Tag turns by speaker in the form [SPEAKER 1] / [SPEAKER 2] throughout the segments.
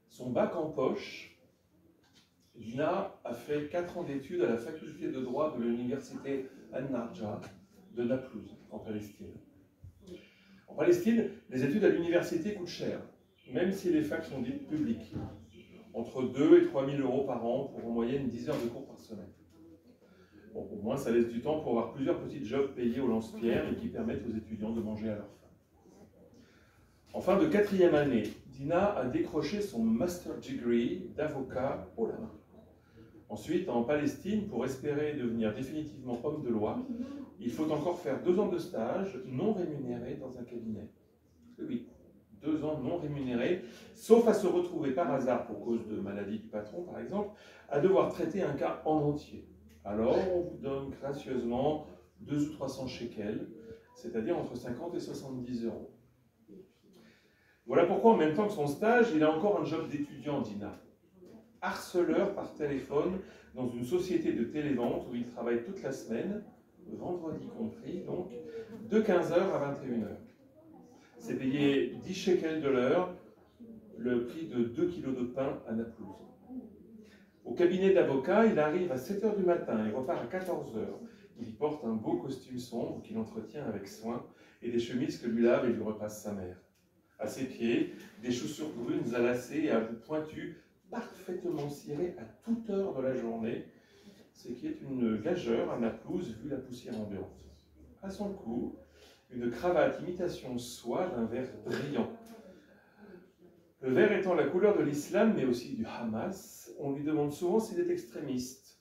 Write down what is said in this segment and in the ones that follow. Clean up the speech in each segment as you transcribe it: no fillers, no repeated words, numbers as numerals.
[SPEAKER 1] Son bac en poche, Dina a fait 4 ans d'études à la faculté de droit de l'université An-Narja de Naplouse, en Palestine. En Palestine, les études à l'université coûtent cher, même si les facs sont dites publiques. Entre 2 et 3 000 euros par an pour en moyenne 10 heures de cours par semaine. Bon, au moins, ça laisse du temps pour avoir plusieurs petites jobs payés au lance-pierre et qui permettent aux étudiants de manger à leur faim. En fin de 4e année, Dina a décroché son Master Degree d'avocat haut la main. Ensuite, en Palestine, pour espérer devenir définitivement homme de loi, il faut encore faire 2 ans de stage non rémunéré dans un cabinet. Oui, 2 ans non rémunérés, sauf à se retrouver par hasard, pour cause de maladie du patron par exemple, à devoir traiter un cas en entier. Alors, on vous donne gracieusement 200 ou 300 shekels, c'est-à-dire entre 50 et 70 euros. Voilà pourquoi, en même temps que son stage, il a encore un job d'étudiant, Dina. Harceleur par téléphone dans une société de télévente où il travaille toute la semaine, vendredi compris, donc, de 15h à 21h. C'est payé 10 shekels de l'heure, le prix de 2 kilos de pain à Naplouse. Au cabinet d'avocat, il arrive à 7h du matin et repart à 14h. Il y porte un beau costume sombre qu'il entretient avec soin et des chemises que lui lave et lui repasse sa mère. À ses pieds, des chaussures brunes à lacets et à bout pointu, parfaitement cirées à toute heure de la journée, ce qui est une gageure à Naplouse vu la poussière ambiante. À son cou, une cravate imitation soie d'un vert brillant. Le vert étant la couleur de l'islam, mais aussi du Hamas, on lui demande souvent s'il est extrémiste.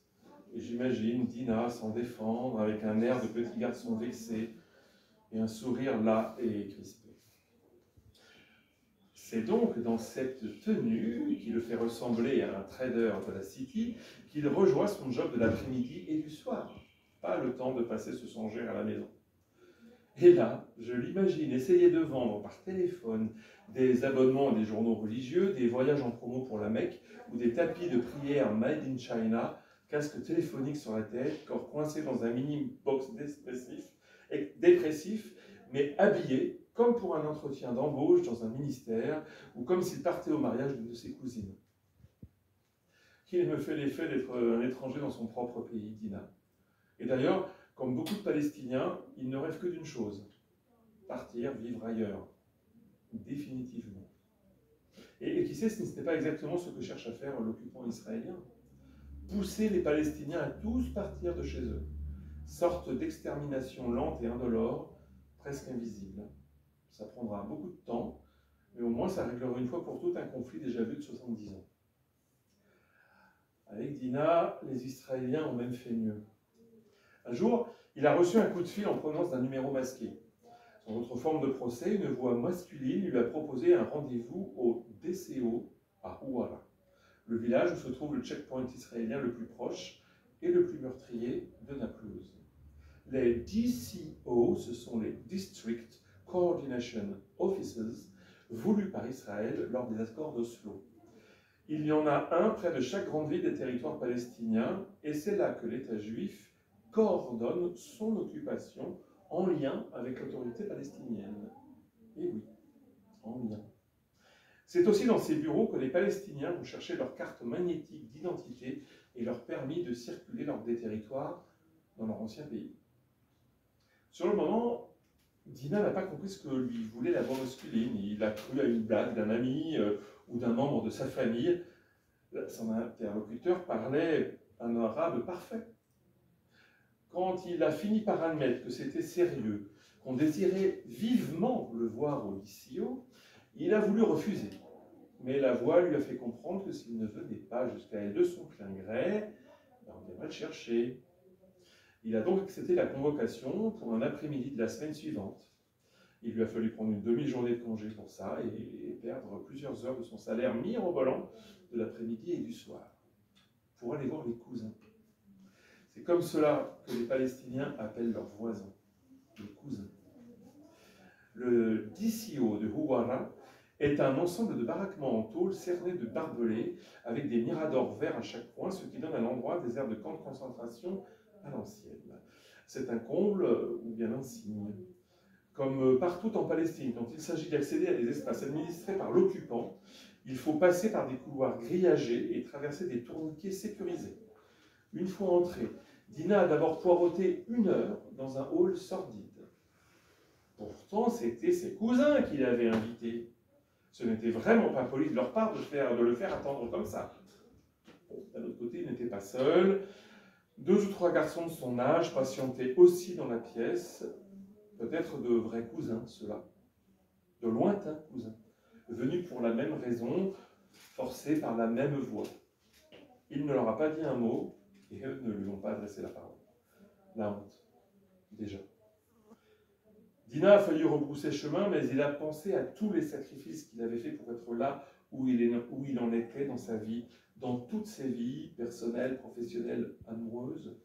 [SPEAKER 1] Et j'imagine Dina s'en défendre avec un air de petit garçon vexé et un sourire las et crispé. C'est donc dans cette tenue, qui le fait ressembler à un trader de la City, qu'il rejoint son job de l'après-midi et du soir. Pas le temps de passer se songer à la maison. Et là, je l'imagine essayer de vendre par téléphone des abonnements à des journaux religieux, des voyages en promo pour la Mecque, ou des tapis de prière made in China, casque téléphonique sur la tête, corps coincé dans un mini-box dépressif, mais habillé comme pour un entretien d'embauche dans un ministère, ou comme s'il partait au mariage d'une de ses cousines. Il me fait l'effet d'être un étranger dans son propre pays, Dina. Et d'ailleurs, comme beaucoup de Palestiniens, il ne rêve que d'une chose, partir, vivre ailleurs, définitivement. Et qui sait si ce n'est pas exactement ce que cherche à faire l'occupant israélien. Pousser les Palestiniens à tous partir de chez eux. Sorte d'extermination lente et indolore, presque invisible. Ça prendra beaucoup de temps, mais au moins ça réglera une fois pour toutes un conflit déjà vu de 70 ans. Avec Dina, les Israéliens ont même fait mieux. Un jour, il a reçu un coup de fil en provenance d'un numéro masqué. Dans notre forme de procès, une voix masculine lui a proposé un rendez-vous au DCO à Ouara, le village où se trouve le checkpoint israélien le plus proche et le plus meurtrier de Naplouse. Les DCO, ce sont les District Coordination Offices, voulus par Israël lors des accords d'Oslo. Il y en a un près de chaque grande ville des territoires palestiniens, et c'est là que l'État juif coordonne son occupation en lien avec l'autorité palestinienne. Et oui, en lien. C'est aussi dans ces bureaux que les Palestiniens vont chercher leur carte magnétique d'identité et leur permis de circuler lors des territoires dans leur ancien pays. Sur le moment, Dina n'a pas compris ce que lui voulait la voix masculine. Il a cru à une blague d'un ami ou d'un membre de sa famille. Son interlocuteur parlait un arabe parfait. Quand il a fini par admettre que c'était sérieux, qu'on désirait vivement le voir au DCO, il a voulu refuser. Mais la voix lui a fait comprendre que s'il ne venait pas jusqu'à elle de son plein gré, on viendrait le chercher. Il a donc accepté la convocation pour un après-midi de la semaine suivante. Il lui a fallu prendre une demi-journée de congé pour ça et perdre plusieurs heures de son salaire mirobolant de l'après-midi et du soir pour aller voir les cousins. C'est comme cela que les Palestiniens appellent leurs voisins, les cousins. Le DCO de Houara est un ensemble de baraquements en tôle cernés de barbelés avec des miradors verts à chaque coin, ce qui donne à l'endroit des aires de camps de concentration à l'ancienne. C'est un comble ou bien un signe. Comme partout en Palestine, quand il s'agit d'accéder à des espaces administrés par l'occupant, il faut passer par des couloirs grillagés et traverser des tourniquets sécurisés. Une fois entrée, Dina a d'abord poireauté 1 heure dans un hall sordide. Pourtant, c'était ses cousins qui l'avaient invité. Ce n'était vraiment pas poli de leur part de le faire attendre comme ça. Bon, d'un autre côté, il n'était pas seul. 2 ou 3 garçons de son âge patientaient aussi dans la pièce. Peut-être de vrais cousins, ceux-là. De lointains cousins. Venus pour la même raison, forcés par la même voix. Il ne leur a pas dit un mot, et eux ne lui ont pas adressé la parole. La honte, déjà. Dina a failli rebrousser chemin, mais il a pensé à tous les sacrifices qu'il avait faits pour être là où il en était dans sa vie, dans toutes ses vies, personnelles, professionnelles, amoureuses.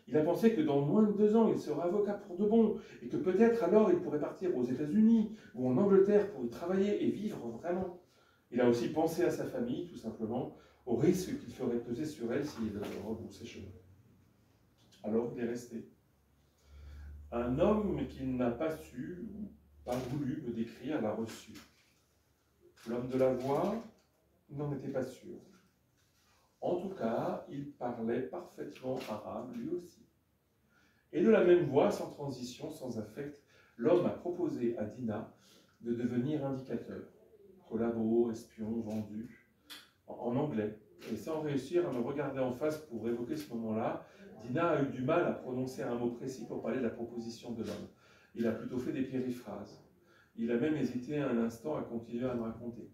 [SPEAKER 1] Il a pensé que dans moins de 2 ans, il serait avocat pour de bon, et que peut-être alors il pourrait partir aux États-Unis ou en Angleterre pour y travailler et vivre vraiment. Il a aussi pensé à sa famille, tout simplement, au risque qu'il ferait peser sur elle s'il rebroussait chemin. Alors il est resté. Un homme qu'il n'a pas su ou pas voulu me décrire l'a reçu. L'homme de la voix n'en était pas sûr. En tout cas, il parlait parfaitement arabe lui aussi. Et de la même voix, sans transition, sans affect, l'homme a proposé à Dina de devenir indicateur, collabo, espion, vendu, en anglais. Et sans réussir à me regarder en face pour évoquer ce moment-là, Dina a eu du mal à prononcer un mot précis pour parler de la proposition de l'homme. Il a plutôt fait des périphrases. Il a même hésité un instant à continuer à me raconter.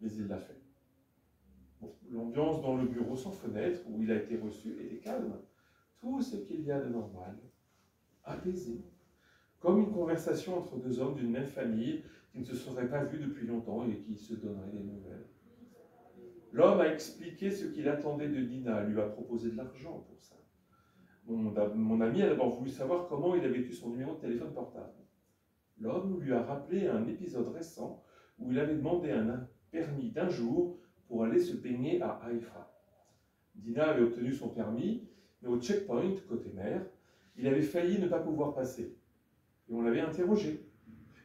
[SPEAKER 1] Mais il l'a fait. Bon, l'ambiance dans le bureau sans fenêtre, où il a été reçu, était calme. Tout ce qu'il y a de normal, apaisé. Comme une conversation entre 2 hommes d'une même famille qui ne se seraient pas vus depuis longtemps et qui se donneraient des nouvelles. L'homme a expliqué ce qu'il attendait de Dina, lui a proposé de l'argent pour ça. Mon ami a d'abord voulu savoir comment il avait eu son numéro de téléphone portable. L'homme lui a rappelé un épisode récent où il avait demandé un permis d'1 jour pour aller se baigner à Haïfa. Dina avait obtenu son permis, mais au checkpoint, côté mer, il avait failli ne pas pouvoir passer. Et on l'avait interrogé.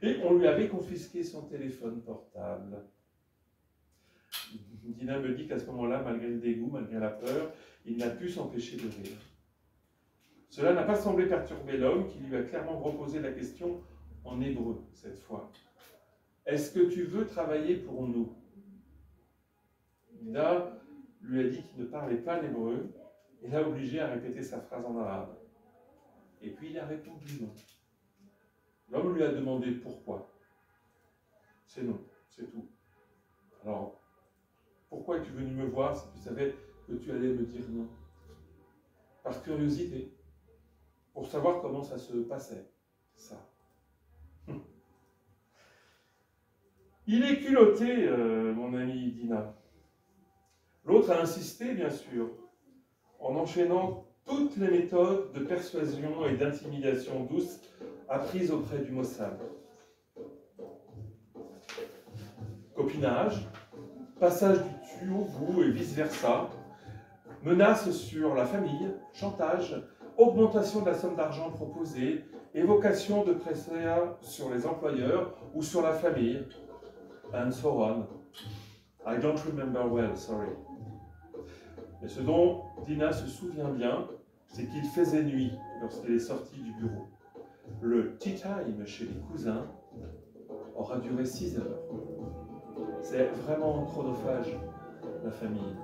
[SPEAKER 1] Et on lui avait confisqué son téléphone portable. Dina me dit qu'à ce moment-là, malgré le dégoût, malgré la peur, il n'a pu s'empêcher de rire. Cela n'a pas semblé perturber l'homme qui lui a clairement reposé la question en hébreu, cette fois. « Est-ce que tu veux travailler pour nous ?» Dina lui a dit qu'il ne parlait pas l'hébreu et l'a obligé à répéter sa phrase en arabe. Et puis il a répondu non. L'homme lui a demandé pourquoi. C'est non, c'est tout. Alors, pourquoi es-tu venu me voir si tu savais que tu allais me dire non? Par curiosité, pour savoir comment ça se passait, ça. Il est culotté, mon ami Dina. L'autre a insisté, bien sûr, en enchaînant toutes les méthodes de persuasion et d'intimidation douce apprises auprès du Mossad. Copinage, passage du tu au vous et vice-versa, menaces sur la famille, chantage, augmentation de la somme d'argent proposée, évocation de pression sur les employeurs ou sur la famille, and so on. I don't remember well, sorry. Mais ce dont Dina se souvient bien, c'est qu'il faisait nuit lorsqu'elle est sortie du bureau. Le tea time chez les cousins aura duré 6 heures. C'est vraiment chronophage, la famille.